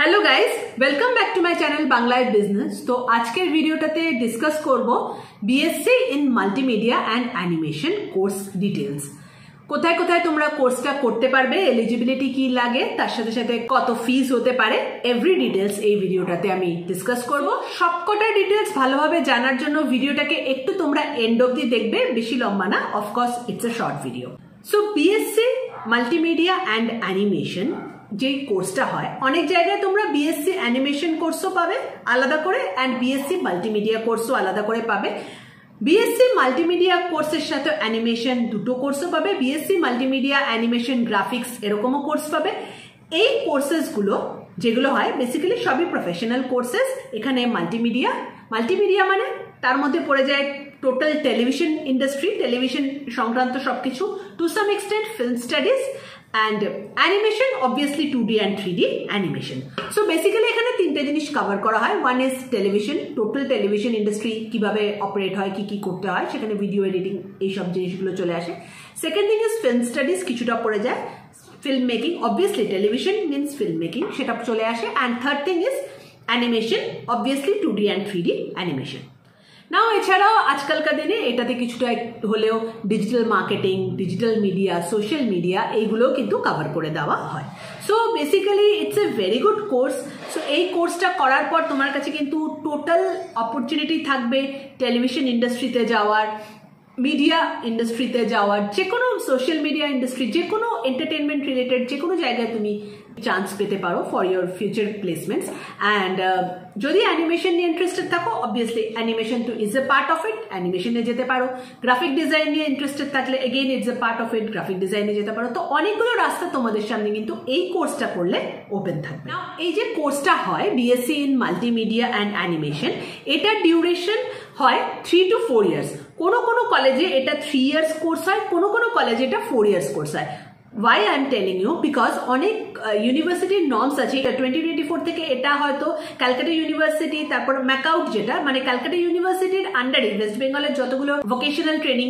Hello guys, welcome back to my channel बांग्लाय business. तो आजकेर भिडियोटाते डिसकास करब BSc in multimedia and animation course details. কোথায় কোথায় তোমরা কোর্সটা করতে পারবে, এলিজিবিলিটি কি লাগে, তার সাথে সাথে কত ফিস হতে পারে, এভরি ডিটেলস এই ভিডিওটাতে আমি ডিসকাস করব। সবকটা ডিটেলস ভালোভাবে জানার জন্য ভিডিওটাকে একটু তোমরা এন্ড অবধি দেখবে, বেশি লম্বা না, of course it's a short video. So BSc multimedia and animation যে কোর্সটা হয়, অনেক জায়গায় তোমরা বিএসসি অ্যানিমেশন কোর্সও পাবে আলাদা করে অ্যান্ড বিএসসি মাল্টিমিডিয়া কোর্সও আলাদা করে পাবে। বিএসসি মাল্টিমিডিয়া কোর্সের সাথে অ্যানিমেশন দুটো কোর্সও পাবে, বিএসসি মাল্টিমিডিয়া অ্যানিমেশন গ্রাফিক্স এরকমও কোর্স পাবে। এই কোর্সেসগুলো যেগুলো হয় বেসিক্যালি সবই প্রফেশনাল কোর্সেস। এখানে মাল্টিমিডিয়া মানে তার মধ্যে পড়ে যায় টোটাল টেলিভিশন ইন্ডাস্ট্রি, টেলিভিশন সংক্রান্ত সবকিছু, to some extent film studies and animation, obviously 2D and 3D animation. So basically এখানে তিনটে জিনিস কভার করা হয়। One is television, total television industry কিভাবে অপারেট হয়, কি কি করতে হয়, সেখানে ভিডিও এডিটিং এইসব জিনিসগুলো চলে আসে। Second thing is film studies, কিছুটা পড়ে যায়। Film making, obviously television means film making, সেটা চলে আসে। And third thing is animation, obviously 2D and 3D animation. Now এছাড়াও আজকালকার দিনে এটাতে কিছুটা হলেও digital marketing, digital media, social media এইগুলোও কিন্তু কভার করে দেওয়া হয়। So basically it's a very good course. So এই কোর্সটা করার পর তোমার কাছে কিন্তু টোটাল অপরচুনিটি থাকবে টেলিভিশন ইন্ডাস্ট্রিতে যাওয়ার, মিডিয়া ইন্ডাস্ট্রিতে যাওয়ার, যে কোনো সোশ্যাল মিডিয়া ইন্ডাস্ট্রি, যে কোনো এন্টারটেনমেন্ট রিলেটেড যে কোনো জায়গায় তুমি চান্স পেতে পারো for your future placements. And যদি অ্যানিমেশন নিয়ে ইন্টারেস্টেড থাকো, obviously animation too is a part of it, অ্যানিমেশনে যেতে পারো। গ্রাফিক ডিজাইন নিয়ে ইন্টারেস্টেড থাকলে again it's a part of it, graphic ডিজাইনে যেতে পারো। তো অনেকগুলো রাস্তা তোমাদের সামনে কিন্তু এই কোর্সটা করলে ওপেন থাকবে। এই যে কোর্সটা হয় BSc in multimedia and animation, এটার ডিউরেশন হয় 3 to 4 ইয়ার্স। কোনো কোনো কলেজে এটা 3 ইয়ার্স কোর্স হয়, কোনো কোনো কলেজে এটা 4 ইয়ার্স কোর্স হয়। Why I am telling you, because অনেক ইউনিভার্সিটির নর্মস আছে। 2024 থেকে এটা হয়তো ক্যালকাটা ইউনিভার্সিটি, তারপর ম্যাকাউট যেটা মানে ক্যালকাটা ইউনিভার্সিটির আন্ডারে ওয়েস্ট বেঙ্গলের যতগুলো ভোকেশনাল ট্রেনিং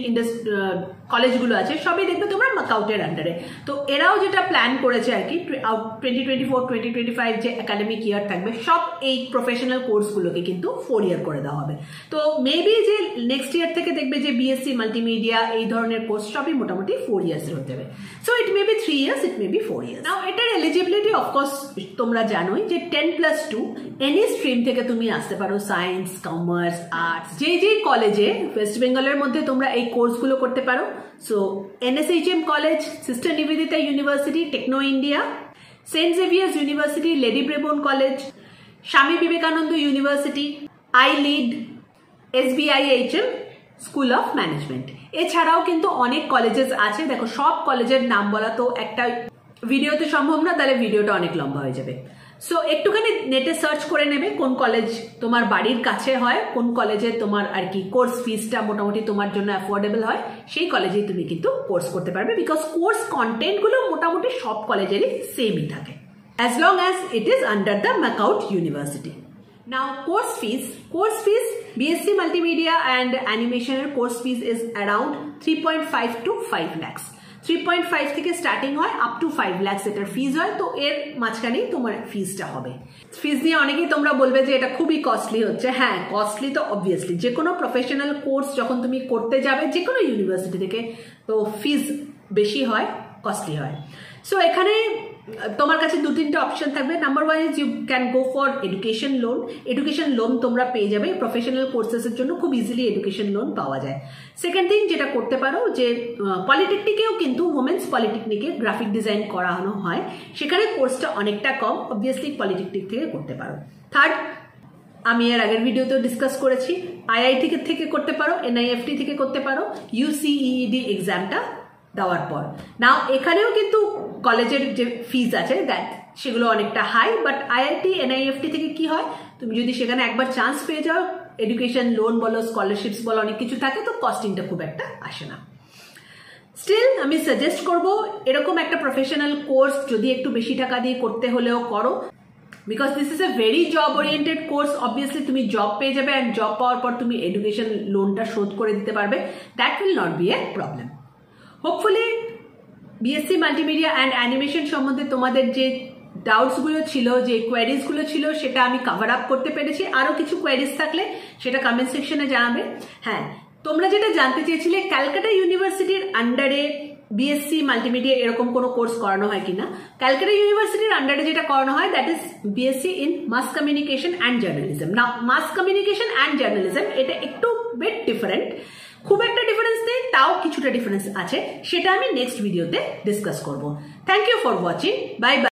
কলেজগুলো আছে সবই দেখবে তোমরা ম্যাকাউটের আন্ডারে। তো এরাও যেটা প্ল্যান করেছে আর কি, 2024-2025 যে একাডেমিক ইয়ার থাকবে সব এই প্রফেশনাল কোর্সগুলোকে কিন্তু 4 ইয়ার করে দেওয়া হবে। তো মেবি যে নেক্সট ইয়ার থেকে দেখবে যে বিএসসি মাল্টিমিডিয়া এই ধরনের কোর্স সবই মোটামুটি 4 ইয়ার্সের হতে হবে। So it may be 3 years, it may be 4 years. Now এটার এলিজিবিলিটি অফকোর্স তোমরা জানোই যে 10+2 এনি স্ট্রিম থেকে তুমি আসতে পারো, সায়েন্স, কমার্স, আর্টস, যে কলেজে ওয়েস্ট বেঙ্গলের মধ্যে তোমরা এই কোর্সগুলো করতে পারো। So NSHM College, Sister Nivedita University, Techno India, Saint Xavier's University, Lady Brabourne College, Swami Vivekananda University, iLEAD, SBIHM School of Management. এছাড়াও কিন্তু অনেক কলেজেস আছে। দেখো সব কলেজের নাম বলা তো একটা ভিডিওতে সম্ভব না, তাহলে ভিডিওটা অনেক লম্বা হয়ে যাবে। সো একটুখানি নেটে সার্চ করে নেবে কোন কলেজ তোমার বাড়ির কাছে হয়, কোন কলেজে তোমার আর কি কোর্স ফিসটা মোটামুটি তোমার জন্য অ্যাফোর্ডেবল হয়, সেই কলেজেই তুমি কিন্তু কোর্স করতে পারবে। বিকজ কোর্স কন্টেন্টগুলো মোটামুটি সব কলেজেরই সেমই থাকে, as long as it is under the MAKAUT university. Now course fees BSc Multimedia and Animation course fees is around 3.5 to 5 lakhs. 3.5 থেকে স্টার্টিং হয় আপ টু 5 lakhs এটার ফিস হয়। তো এর মাঝখানেই তোমার ফিসটা হবে। ফিস নিয়ে অনেকেই তোমরা বলবে যে এটা খুবই কস্টলি হচ্ছে। হ্যাঁ, কস্টলি তো অবভিয়াসলি, যে কোনো প্রফেশনাল কোর্স যখন তুমি করতে যাবে যে কোনো ইউনিভার্সিটি থেকে, তো ফিস বেশি হয়, কস্টলি হয়। সো এখানে তোমার কাছে 2-3টে অপশন থাকবে। Number 1 is you can go for education loan. Education loan তোমরা পেয়ে যাবে প্রফেশনাল কোর্সেসের জন্য, খুব ইজিলি এডুকেশন লোন পাওয়া যায়। সেকেন্ড থিং যেটা করতে পারো যে পলিটেকনিকেও কিন্তু ওমেন্স পলিটেকনিকে গ্রাফিক ডিজাইন করানো হয়, সেখানে কোর্সটা অনেকটা কম, অবভিয়াসলি পলিটেকনিক থেকে করতে পারো। থার্ড, আমি এর আগের ভিডিওতেও ডিসকাস করেছি, IIT থেকে করতে পারো, NIFT থেকে করতে পারো, UCEED এক্সামটা দেওয়ার পর। নাও এখানেও কিন্তু কলেজের যে ফিজ আছে সেগুলো অনেকটা হাই, বাট IIT NIFT থেকে কি হয়, তুমি যদি সেখানে একবার চান্স পেয়ে যাও, এডুকেশন লোন বলো, স্কলারশিপস বলো, অনেক কিছু থাকে, তো কস্টিংটা খুব একটা আসে না। স্টিল আমি সাজেস্ট করব এরকম একটা প্রফেশনাল কোর্স যদি একটু বেশি টাকা দিয়ে করতে হলেও করো, because this is a very job oriented course. Obviously তুমি জব পেয়ে যাবে, অ্যান্ড জব পাওয়ার পর তুমি এডুকেশন লোনটা শোধ করে দিতে পারবে। That will not be a problem. Hopefully BSc multimedia and animation সম্বন্ধে তোমাদের যে ডাউটসগুলো ছিল, যে কোয়ারিজগুলো ছিল, সেটা আমি কভার আপ করতে পেরেছি। আরও কিছু কোয়ারিজ থাকলে সেটা কমেন্ট সেকশনে জানাবে। হ্যাঁ, তোমরা যেটা জানতে চেয়েছিলে ক্যালকাটা ইউনিভার্সিটির আন্ডারে বিএসসি মাল্টিমিডিয়া এরকম কোনো কোর্স করানো হয় কিনা, ক্যালকাটা ইউনিভার্সিটির আন্ডারে যেটা করানো হয় that is BSc in mass communication and journalism. না, মাস কমিউনিকেশন অ্যান্ড জার্নালিজম এটা একটু বেট ডিফারেন্ট, খুব একটা ডিফারেন্স নেই, তাও কিছুটা ডিফারেন্স আছে, সেটা আমি নেক্সট ভিডিওতে ডিসকাস করব। Thank you for watching, bye by.